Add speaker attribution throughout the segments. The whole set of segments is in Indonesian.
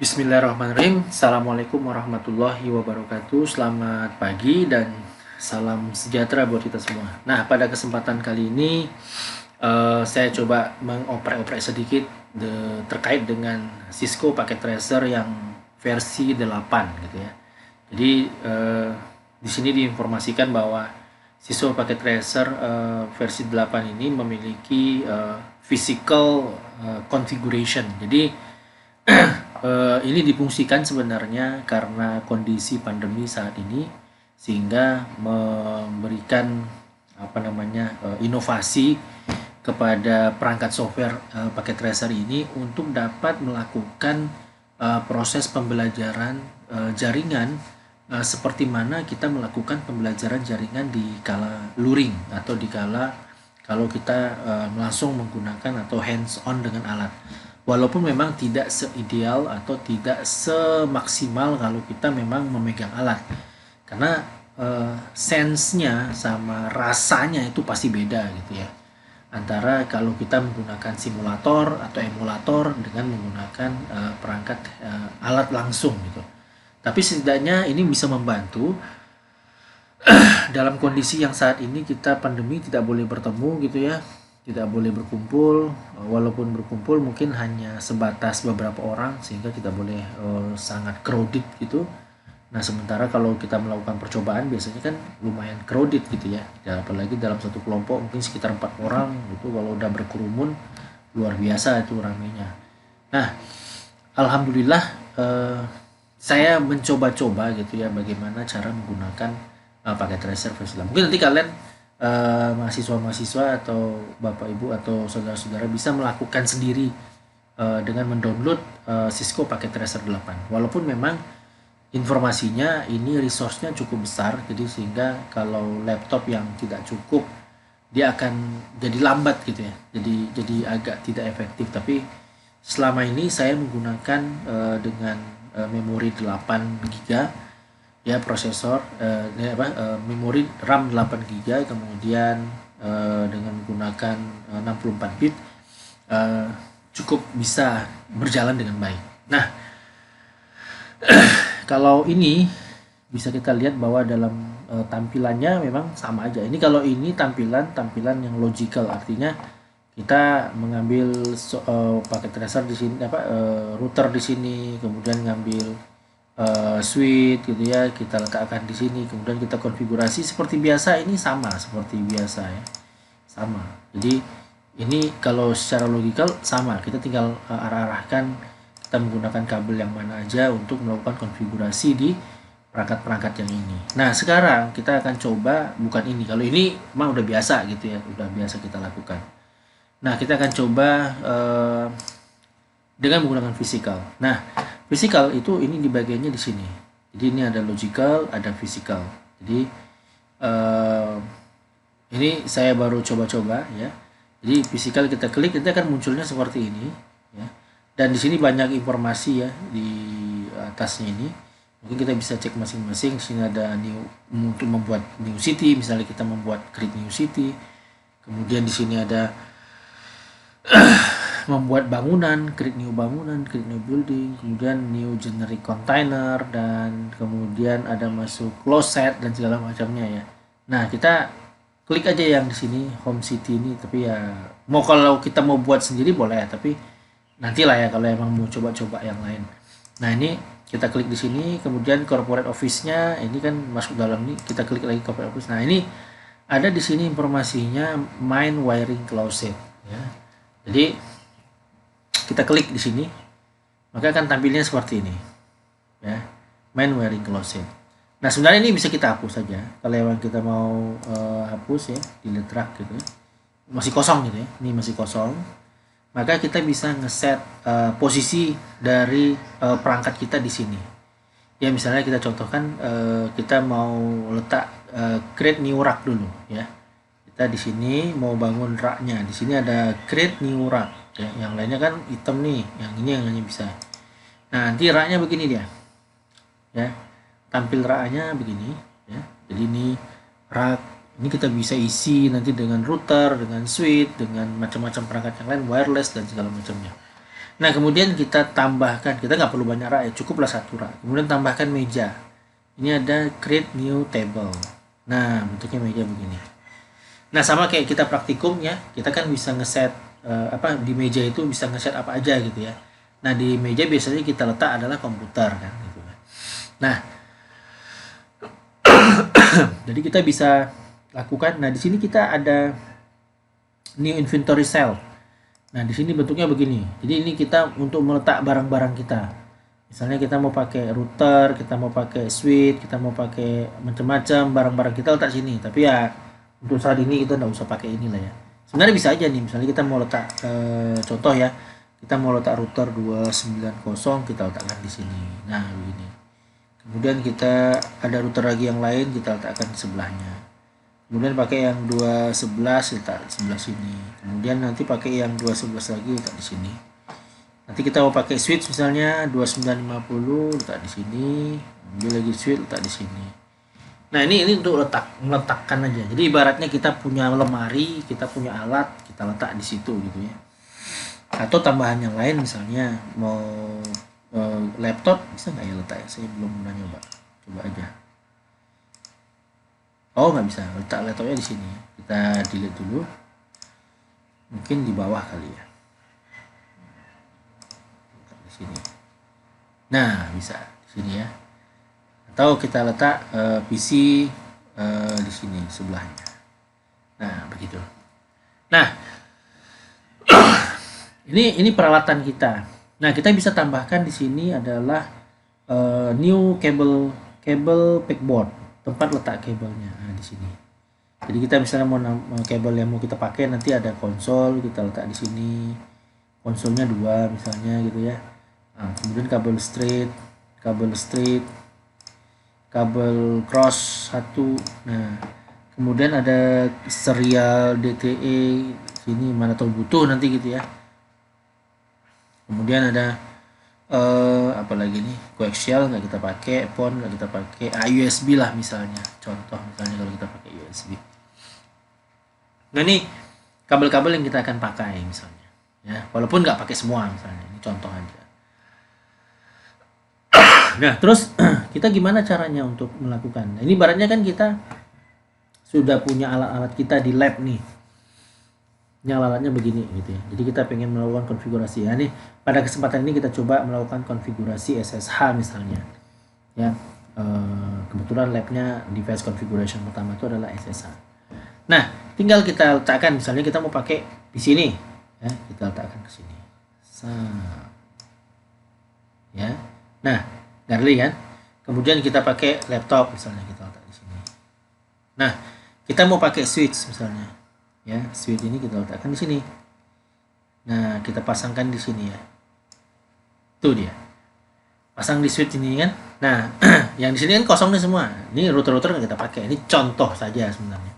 Speaker 1: Bismillahirrahmanirrahim. Assalamualaikum warahmatullahi wabarakatuh. Selamat pagi dan salam sejahtera buat kita semua. Nah, pada kesempatan kali ini saya coba mengoprek-oprek sedikit terkait dengan Cisco Packet Tracer yang versi 8 gitu ya. Jadi di sini diinformasikan bahwa Cisco Packet Tracer versi 8 ini memiliki physical configuration. Jadi ini difungsikan sebenarnya karena kondisi pandemi saat ini, sehingga memberikan inovasi kepada perangkat software paket tracer ini untuk dapat melakukan proses pembelajaran jaringan seperti mana kita melakukan pembelajaran jaringan di kala luring atau di kala kalau kita langsung menggunakan atau hands on dengan alat. Walaupun memang tidak seideal atau tidak semaksimal kalau kita memang memegang alat, karena sense-nya sama rasanya itu pasti beda gitu ya, antara kalau kita menggunakan simulator atau emulator dengan menggunakan perangkat alat langsung gitu. Tapi setidaknya ini bisa membantu dalam kondisi yang saat ini kita pandemi tidak boleh bertemu gitu ya, tidak boleh berkumpul, walaupun berkumpul mungkin hanya sebatas beberapa orang sehingga tidak boleh sangat crowded gitu. Nah, sementara kalau kita melakukan percobaan biasanya kan lumayan crowded gitu ya, apalagi dalam satu kelompok mungkin sekitar 4 orang gitu, kalau udah berkerumun luar biasa itu ramenya. Nah, alhamdulillah saya mencoba-coba gitu ya bagaimana cara menggunakan paket tracer versi 8. Mungkin nanti kalian mahasiswa-mahasiswa atau bapak ibu atau saudara-saudara bisa melakukan sendiri dengan mendownload Cisco Packet Tracer 8. Walaupun memang informasinya ini resource-nya cukup besar, jadi sehingga kalau laptop yang tidak cukup dia akan jadi lambat gitu ya, jadi agak tidak efektif. Tapi selama ini saya menggunakan dengan memori 8 GB ya, prosesor memori RAM 8 GB, kemudian dengan menggunakan 64 bit cukup bisa berjalan dengan baik. Nah, kalau ini bisa kita lihat bahwa dalam tampilannya memang sama aja. Ini kalau ini tampilan yang logical, artinya kita mengambil paket tracer di sini, router di sini, kemudian ngambil switch gitu ya, kita letakkan di sini, kemudian kita konfigurasi seperti biasa. Ini sama seperti biasa ya, sama. Jadi ini kalau secara logikal sama, kita tinggal arah-arahkan kita menggunakan kabel yang mana aja untuk melakukan konfigurasi di perangkat-perangkat yang ini. Nah, sekarang kita akan coba bukan ini, kalau ini memang udah biasa gitu ya, udah biasa kita lakukan. Nah, kita akan coba dengan menggunakan physical. Nah, physical itu ini di bagiannya di sini. Jadi ini ada logical, ada physical. Jadi ini saya baru coba-coba ya. Jadi physical kita klik, nanti akan munculnya seperti ini ya. Dan di sini banyak informasi ya di atasnya ini. Mungkin kita bisa cek masing-masing. Di sini ada new, untuk membuat new city, misalnya kita membuat create new city. Kemudian di sini ada membuat bangunan, create new building, kemudian new generic container, dan kemudian ada masuk closet dan segala macamnya ya. Nah, kita klik aja yang di sini home city ini, tapi ya mau kalau kita mau buat sendiri boleh, tapi nantilah ya kalau emang mau coba-coba yang lain. Nah, ini kita klik di sini, kemudian corporate office-nya ini kan masuk dalam ini, kita klik lagi corporate office. Nah, ini ada di sini informasinya main wiring closet ya. Jadi kita klik di sini, maka akan tampilnya seperti ini ya, main wiring closet. Nah, sebenarnya ini bisa kita hapus saja kalau yang kita mau hapus ya, delete track gitu ya. Masih kosong gitu ya, ini masih kosong, maka kita bisa ngeset posisi dari perangkat kita di sini ya. Misalnya kita contohkan kita mau letak create new rack dulu ya. Kita di sini mau bangun raknya, di sini ada create new rack ya, yang lainnya kan hitam nih, yang ini yang hanya bisa. Nah, nanti raknya begini dia ya, tampil raknya begini ya. Jadi ini rak, ini kita bisa isi nanti dengan router, dengan switch, dengan macam-macam perangkat yang lain, wireless dan segala macamnya. Nah, kemudian kita tambahkan, kita nggak perlu banyak rak ya, cukuplah satu rak. Kemudian tambahkan meja. Ini ada create new table. Nah, bentuknya meja begini. Nah, sama kayak kita praktikum ya, kita kan bisa ngeset di meja itu bisa ngeset apa aja gitu ya. Nah, di meja biasanya kita letak adalah komputer kan gitu. Nah, jadi kita bisa lakukan. Nah, di sini kita ada new inventory cell. Nah, di sini bentuknya begini. Jadi ini kita untuk meletak barang-barang kita. Misalnya kita mau pakai router, kita mau pakai switch, kita mau pakai macam-macam barang-barang kita letak sini. Tapi ya untuk saat ini kita nggak usah pakai inilah ya. Sebenarnya bisa aja nih. Misalnya kita mau letak contoh ya, kita mau letak router 290 kita letakkan di sini. Nah, begini. Kemudian kita ada router lagi yang lain kita letakkan di sebelahnya. Kemudian pakai yang 211 letak di sebelah sini. Kemudian nanti pakai yang 211 lagi letak di sini. Nanti kita mau pakai switch misalnya 2950 letak di sini. Kemudian lagi switch letak di sini. Nah, ini untuk meletakkan aja. Jadi ibaratnya kita punya lemari, kita punya alat, kita letak di situ gitu ya. Atau tambahan yang lain misalnya mau laptop bisa nggak ya letak ya? Saya belum pernah nyoba. Coba aja. Oh, nggak bisa. Letak laptopnya di sini. Kita delete dulu. Mungkin di bawah kali ya. Letak di sini. Nah, bisa di sini ya. Atau kita letak PC di sini sebelahnya. Nah, begitu. Nah, ini peralatan kita. Nah, kita bisa tambahkan di sini adalah new cable backboard, tempat letak kabelnya. Nah, di sini. Jadi kita misalnya mau kabel yang mau kita pakai nanti ada konsol, kita letak di sini. Konsolnya 2 misalnya gitu ya. Nah, kemudian kabel straight, kabel cross 1. Nah, kemudian ada serial DTE sini mana tahu butuh nanti gitu ya. Kemudian ada apa lagi nih, coaxial nggak kita pakai, PON nggak kita pakai, USB lah misalnya, contoh misalnya kalau kita pakai USB. Nah, ini kabel-kabel yang kita akan pakai misalnya ya, walaupun nggak pakai semua misalnya, ini contoh aja. Nah, terus kita gimana caranya untuk melakukan? Nah, ini ibaratnya kan kita sudah punya alat-alat kita di lab nih. Ini alatnya begini gitu ya. Jadi kita pengen melakukan konfigurasi. Ya, nih pada kesempatan ini kita coba melakukan konfigurasi SSH misalnya. Ya, kebetulan labnya device configuration pertama itu adalah SSH. Nah, tinggal kita letakkan. Misalnya kita mau pakai di sini, ya, kita letakkan ke sini. Ya, nah, garli kan. Kemudian kita pakai laptop misalnya, kita letak di sini. Nah, kita mau pakai switch misalnya. Ya, switch ini kita letakkan di sini. Nah, kita pasangkan di sini ya. Tuh dia. Pasang di switch ini kan. Nah, yang di sini kan kosong nih semua. Ini router-router nggak kita pakai. Ini contoh saja sebenarnya.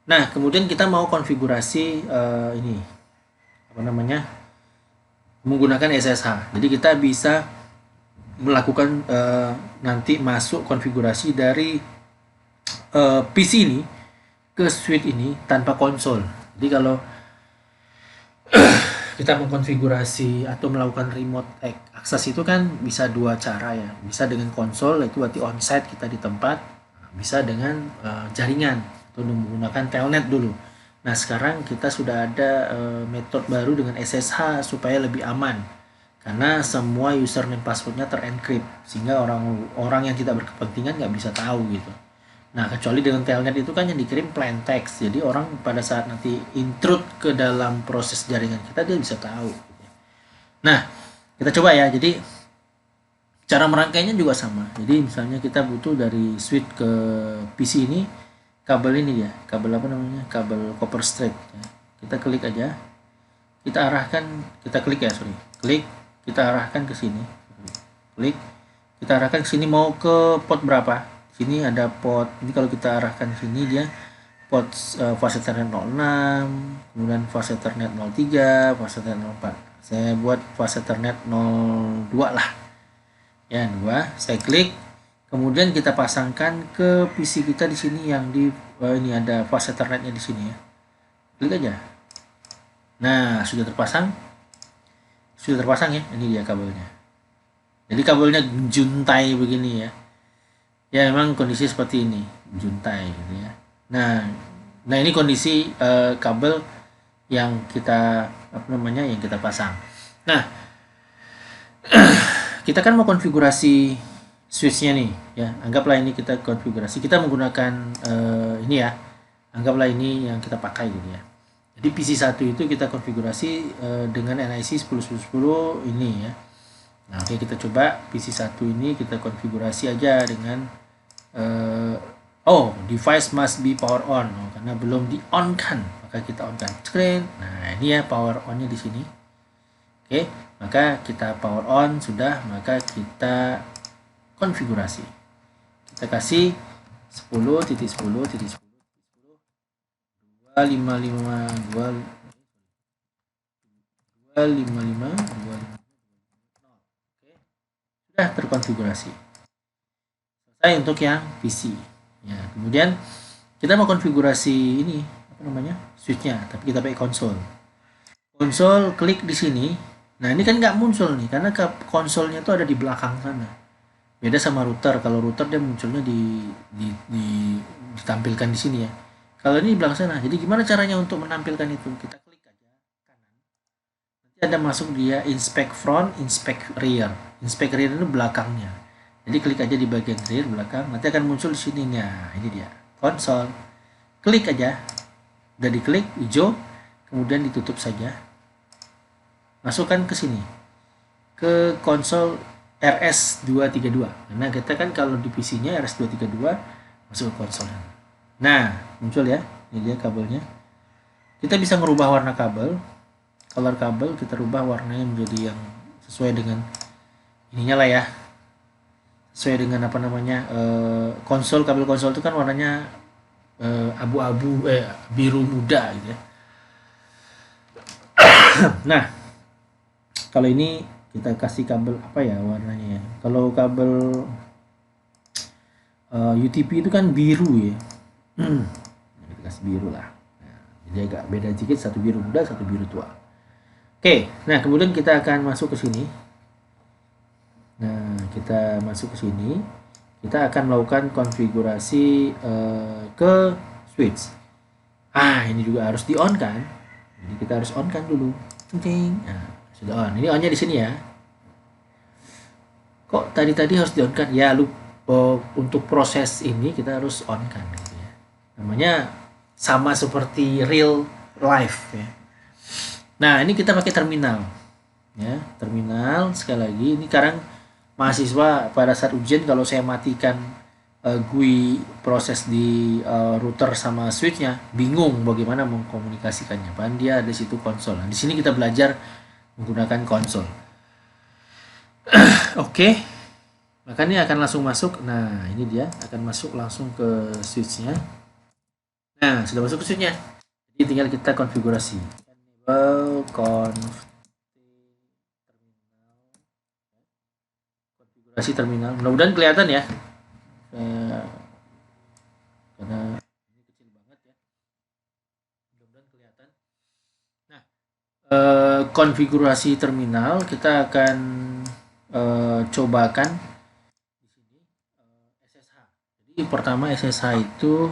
Speaker 1: Nah, kemudian kita mau konfigurasi ini apa namanya? Menggunakan SSH. Jadi kita bisa melakukan nanti masuk konfigurasi dari PC ini ke switch ini tanpa konsol. Jadi kalau kita mengkonfigurasi atau melakukan remote access itu kan bisa dua cara ya. Bisa dengan konsol, itu berarti onsite kita di tempat. Bisa dengan jaringan atau menggunakan telnet dulu. Nah, sekarang kita sudah ada metode baru dengan SSH supaya lebih aman. Karena semua username passwordnya terencrypt sehingga orang yang tidak berkepentingan nggak bisa tahu gitu. Nah, kecuali dengan telnet itu kan yang dikirim plain text. Jadi orang pada saat nanti intrude ke dalam proses jaringan kita, dia bisa tahu. Nah, kita coba ya. Jadi cara merangkainya juga sama. Jadi misalnya kita butuh dari switch ke PC ini, kabel ini ya. Kabel apa namanya? Kabel copper straight. Ya. Kita klik aja. Kita klik ya, Klik, kita arahkan ke sini. Klik, kita arahkan ke sini mau ke port berapa? Sini ada port, ini kalau kita arahkan sini dia port fast Ethernet 06, kemudian fast Ethernet 03, fast Ethernet 04. Saya buat fast Ethernet 02 lah. Ya, 2. Saya klik. Kemudian kita pasangkan ke PC kita di sini yang di ini ada fast Ethernetnya di sini ya. Klik aja. Nah, sudah terpasang. sudah terpasang ya. Ini dia kabelnya. Jadi kabelnya juntai begini ya. Ya memang kondisi seperti ini, juntai gitu ya. Nah, nah ini kondisi kabel yang kita apa namanya yang kita pasang. Nah, kita kan mau konfigurasi switchnya nih ya. Anggaplah ini kita konfigurasi. Kita menggunakan ini ya. Anggaplah ini yang kita pakai gitu ya. Jadi PC1 itu kita konfigurasi dengan NIC 10.10.10 ini ya. Nah, oke, kita coba PC1 ini kita konfigurasi aja dengan device must be power on. Karena belum di on kan, maka kita on kan screen. Nah, ini ya power on-nya di sini. Oke, maka kita power on sudah, maka kita konfigurasi. Kita kasih 10.10.10 255 sudah terkonfigurasi. Selesai untuk yang PC. Ya, kemudian kita mau konfigurasi ini apa namanya switchnya, tapi kita pakai konsol. Konsol klik di sini. Nah ini kan nggak muncul nih karena konsolnya tuh ada di belakang sana. Beda sama router. Kalau router dia munculnya ditampilkan di sini ya. Kalau ini di belakang sana. Jadi gimana caranya untuk menampilkan itu? Kita klik aja kanan. Nanti ada masuk dia inspect front, inspect rear. Inspect rear itu belakangnya. Jadi klik aja di bagian rear belakang. Nanti akan muncul di sini. Nah ini dia konsol. Klik aja. Udah diklik hijau. Kemudian ditutup saja. Masukkan ke sini. Ke konsol RS232. Karena kita kan kalau di PC-nya RS232 masuk ke konsol. Nah, muncul ya. Ini dia kabelnya. Kita bisa merubah warna kabel. Color kabel kita rubah warnanya menjadi yang sesuai dengan ininya lah ya. Sesuai dengan apa namanya? Konsol, kabel konsol itu kan warnanya abu-abu biru muda gitu ya. Nah, kalau ini kita kasih kabel apa ya warnanya ya? Kalau kabel UTP itu kan biru ya. Kita kasih biru lah. Nah, jadi agak beda sedikit, satu biru muda, satu biru tua. Oke, nah kemudian kita akan masuk ke sini. Nah, kita masuk ke sini. Kita akan melakukan konfigurasi ke switch. Ini juga harus di on kan? Jadi kita harus on kan dulu. Ting. Nah, sudah on. Ini onnya di sini ya. Kok tadi harus di on kan? Ya, untuk proses ini kita harus on kan. Namanya sama seperti real life ya. Nah ini kita pakai terminal ya, terminal sekali lagi. Ini sekarang mahasiswa pada saat ujian kalau saya matikan GUI proses di router sama switchnya bingung bagaimana mengkomunikasikannya. Padahal dia ada situ konsol. Nah, di sini kita belajar menggunakan konsol. Oke. Maka ini akan langsung masuk. Nah ini dia akan masuk langsung ke switchnya. Nah, sudah masuk ke switchnya. Jadi tinggal kita konfigurasi. Konfigurasi terminal. Mudah-mudahan kelihatan ya. Karena ini kecil banget ya. Mudah-mudahan kelihatan. Nah, konfigurasi terminal kita akan cobakan di sini SSH. Jadi pertama SSH itu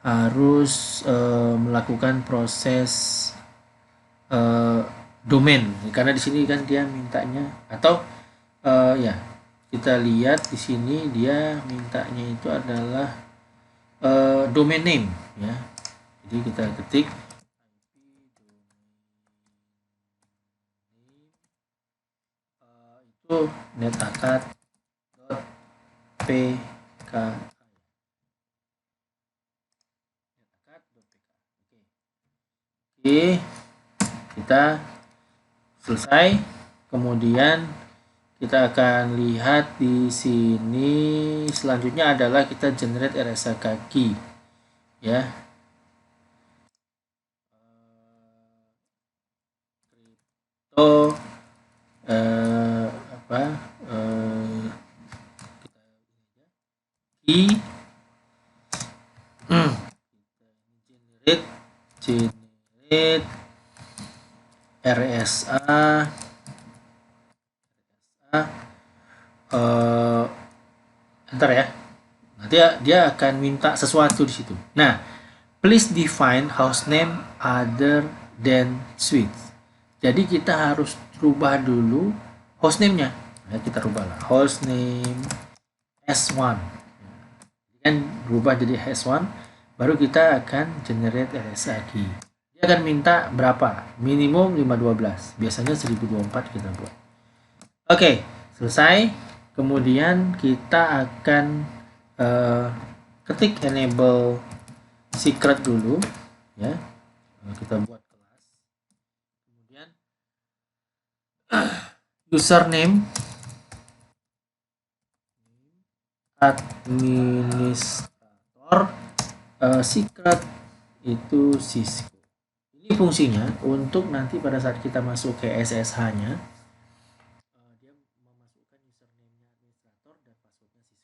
Speaker 1: harus melakukan proses domain karena di sini kan dia mintanya atau ya kita lihat di sini dia mintanya itu adalah domain name ya. Jadi kita ketik itu netakat.pk. Oke, kita selesai. Kemudian kita akan lihat di sini selanjutnya adalah kita generate RSA kaki ya. Crypto key generate RSA enter ya. Nanti dia akan minta sesuatu di situ. Nah, please define host name other than suite. Jadi kita harus rubah dulu host name-nya. Nah, kita rubahlah host name S1. Dan berubah jadi S1, baru kita akan generate SSH key. Dia akan minta berapa? Minimum 512. Biasanya 1024 kita buat. Oke, selesai. Kemudian kita akan ketik enable secret dulu ya. Kita buat kelas. Kemudian username administrator, secret itu Cisco. Ini fungsinya untuk nanti pada saat kita masuk ke SSH-nya, dia memasukkan username-nya administrator dan passwordnya Cisco.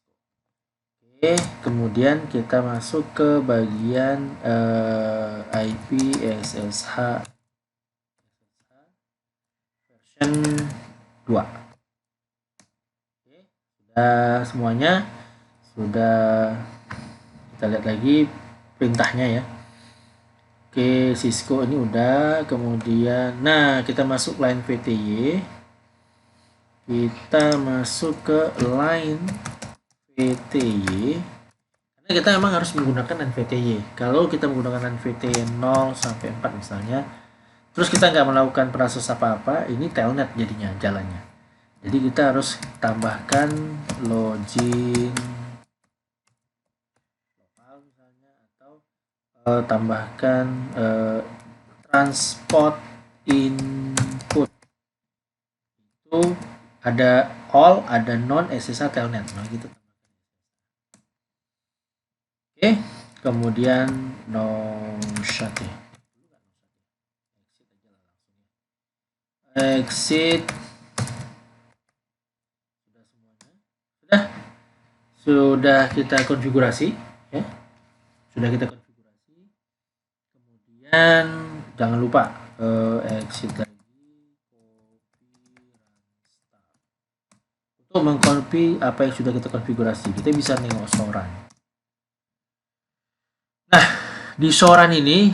Speaker 1: Oke, kemudian kita masuk ke bagian IP SSH version 2. Oke, sudah semuanya. Sudah, kita lihat lagi perintahnya ya. Oke, Cisco ini udah. Kemudian, nah kita masuk line VTY. Kita masuk ke line VTY. Karena kita memang harus menggunakan line VTY. Kalau kita menggunakan line VTY 0 sampai 4 misalnya, terus kita nggak melakukan proses apa-apa, ini telnet jadinya jalannya. Jadi kita harus tambahkan login lokal misalnya, atau tambahkan transport input. Itu ada all, ada non SSH telnet. Nah gitu. Oke, kemudian no shut ya. Exit. Sudah semuanya. Sudah kita konfigurasi ya. Sudah kita konfigurasi. Kemudian jangan lupa exit lagi, copy run start. Untuk mengcopy apa yang sudah kita konfigurasi, kita bisa nengok soran. Nah, di soran ini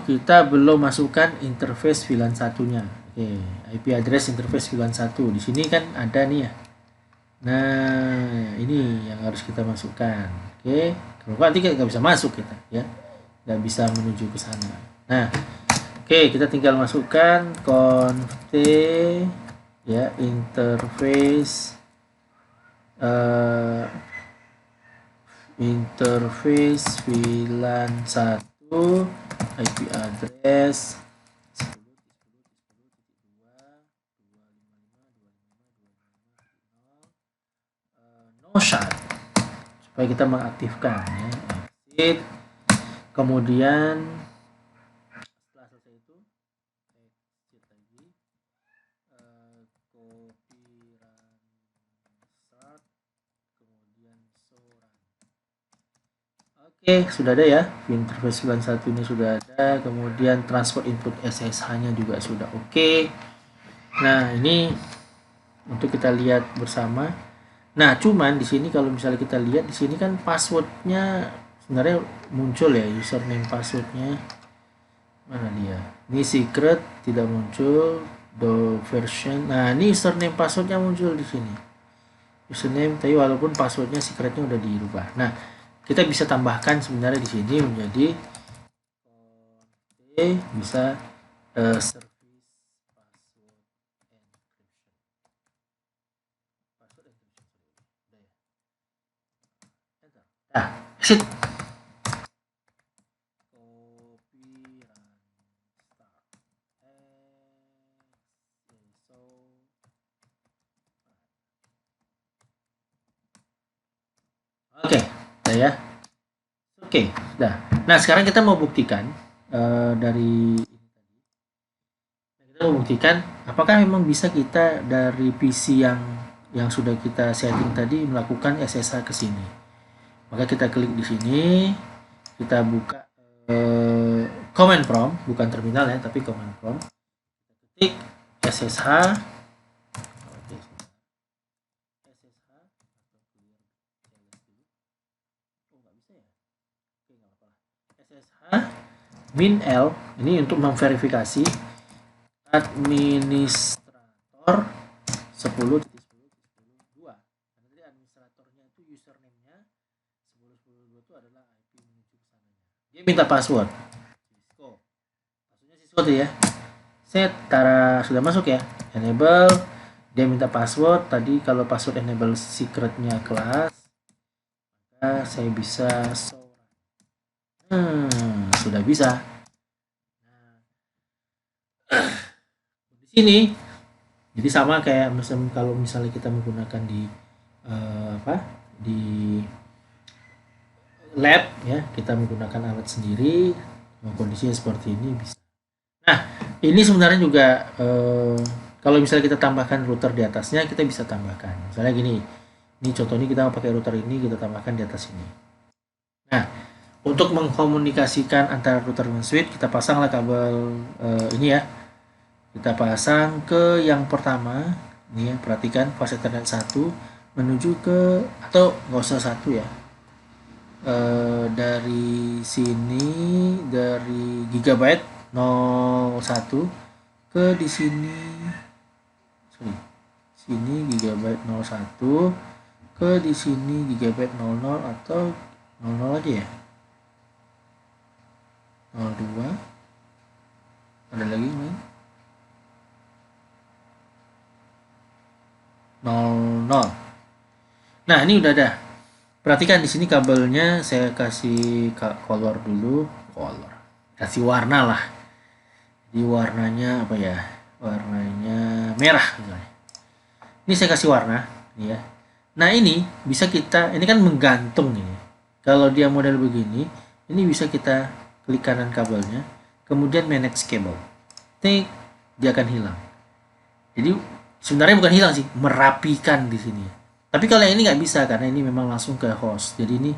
Speaker 1: kita belum masukkan interface VLAN 1-nya. Oke, IP address interface VLAN 1. Di sini kan ada nih ya. Nah, ini yang harus kita masukkan. Oke, kalau nanti kita nggak bisa masuk kita ya. Nggak bisa menuju ke sana. Nah, oke, kita tinggal masukkan conft ya, interface interface VLAN 1 IP address 10.10.2.255.255.255.0 no shut supaya kita mengaktifkan ya. Exit. Kemudian setelah selesai itu exit lagi, copy run start, kemudian soran. Oke, sudah ada ya. Interface VLAN 1 ini sudah ada. Kemudian transport input SSH-nya juga sudah oke. Nah, ini untuk kita lihat bersama. Nah, cuman di sini kalau misalnya kita lihat di sini kan passwordnya sebenarnya muncul ya, username passwordnya. Mana dia? Ini secret tidak muncul. The version. Nah, ini username passwordnya muncul di sini. Username, tapi walaupun passwordnya secretnya udah dirubah. Nah, kita bisa tambahkan sebenarnya di sini menjadi bisa service password encryption. Password encryption. Nah, exit. Copy run start. Oke, ya. Oke, dah. Nah, sekarang kita mau buktikan dari ini tadi. Kita mau buktikan apakah memang bisa kita dari PC yang sudah kita setting tadi melakukan SSH ke sini. Maka kita klik di sini, kita buka command prompt, bukan terminal ya, tapi command prompt. Ketik SSH min L ini untuk memverifikasi administrator 10.10.10.2. Karena tadi administratornya itu username-nya 10.10.2 itu adalah IP menuju ke sananya. Dia minta password. Passwordnya Cisco tuh ya. Set, tara sudah masuk ya. Enable, dia minta password. Tadi kalau password enable secretnya kelas, maka saya bisa sudah bisa. Di sini jadi sama kayak kalau misalnya kita menggunakan di di lab ya, kita menggunakan alat sendiri, kondisinya seperti ini bisa. Nah, ini sebenarnya juga kalau misalnya kita tambahkan router di atasnya, kita bisa tambahkan. Misalnya gini, ini contohnya kita pakai router ini, kita tambahkan di atas ini. Nah, untuk mengkomunikasikan antara router dan switch, kita pasanglah kabel ini ya. Kita pasang ke yang pertama, ini ya, perhatikan fase Ethernet 1 menuju ke, atau nggak usah 1 ya, dari sini, dari gigabyte 01 ke di sini, sini gigabyte 01 ke di sini gigabyte 00 atau 00 aja ya, 02, ada lagi nih 00. Nah, ini udah ada. Perhatikan di sini kabelnya saya kasih color dulu, kasih warna lah. Di warnanya apa ya? Warnanya merah misalnya. Ini saya kasih warna, ya. Nah, ini bisa kita, ini kan menggantung ini. Kalau dia model begini, ini bisa kita klik kanan kabelnya, kemudian manage cable. Tik, dia akan hilang. Jadi sebenarnya bukan hilang sih, merapikan di sini. Tapi kalau yang ini nggak bisa karena ini memang langsung ke host. Jadi ini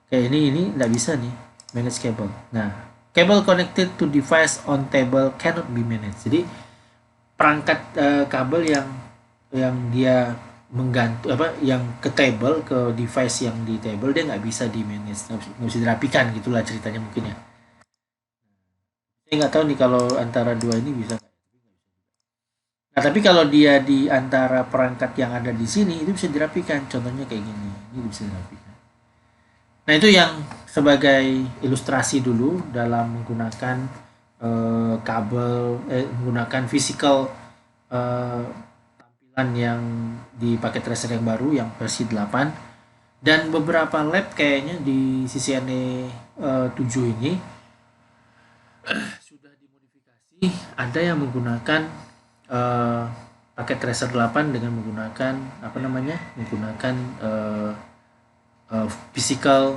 Speaker 1: kayak ini nggak bisa nih manage cable. Nah, cable connected to device on table cannot be managed. Jadi perangkat kabel yang dia menggantung yang ke table, ke device yang di table, dia nggak bisa di manage, nggak bisa dirapikan, gitulah ceritanya mungkin ya. Saya nggak tahu nih kalau antara dua ini bisa. Nah, tapi kalau dia di antara perangkat yang ada di sini, itu bisa dirapikan. Contohnya kayak gini, ini bisa dirapikan. Nah, itu yang sebagai ilustrasi dulu dalam menggunakan kabel, menggunakan physical tampilan yang di paket tracer yang baru, yang versi 8. Dan beberapa lab kayaknya di CCNA 7 ini sudah dimodifikasi. Ada yang menggunakan paket tracer 8 dengan menggunakan menggunakan physical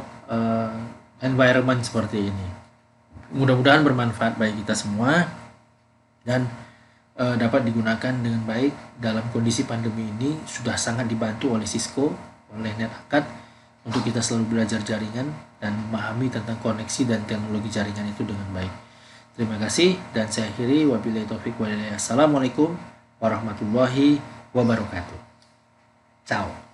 Speaker 1: environment seperti ini. Mudah-mudahan bermanfaat bagi kita semua dan dapat digunakan dengan baik dalam kondisi pandemi ini. Sudah sangat dibantu oleh Cisco, oleh NetAcad untuk kita selalu belajar jaringan dan memahami tentang koneksi dan teknologi jaringan itu dengan baik. Terima kasih dan saya akhiri, wabillahi taufik walhidayah. Assalamualaikum warahmatullahi wabarakatuh. Ciao.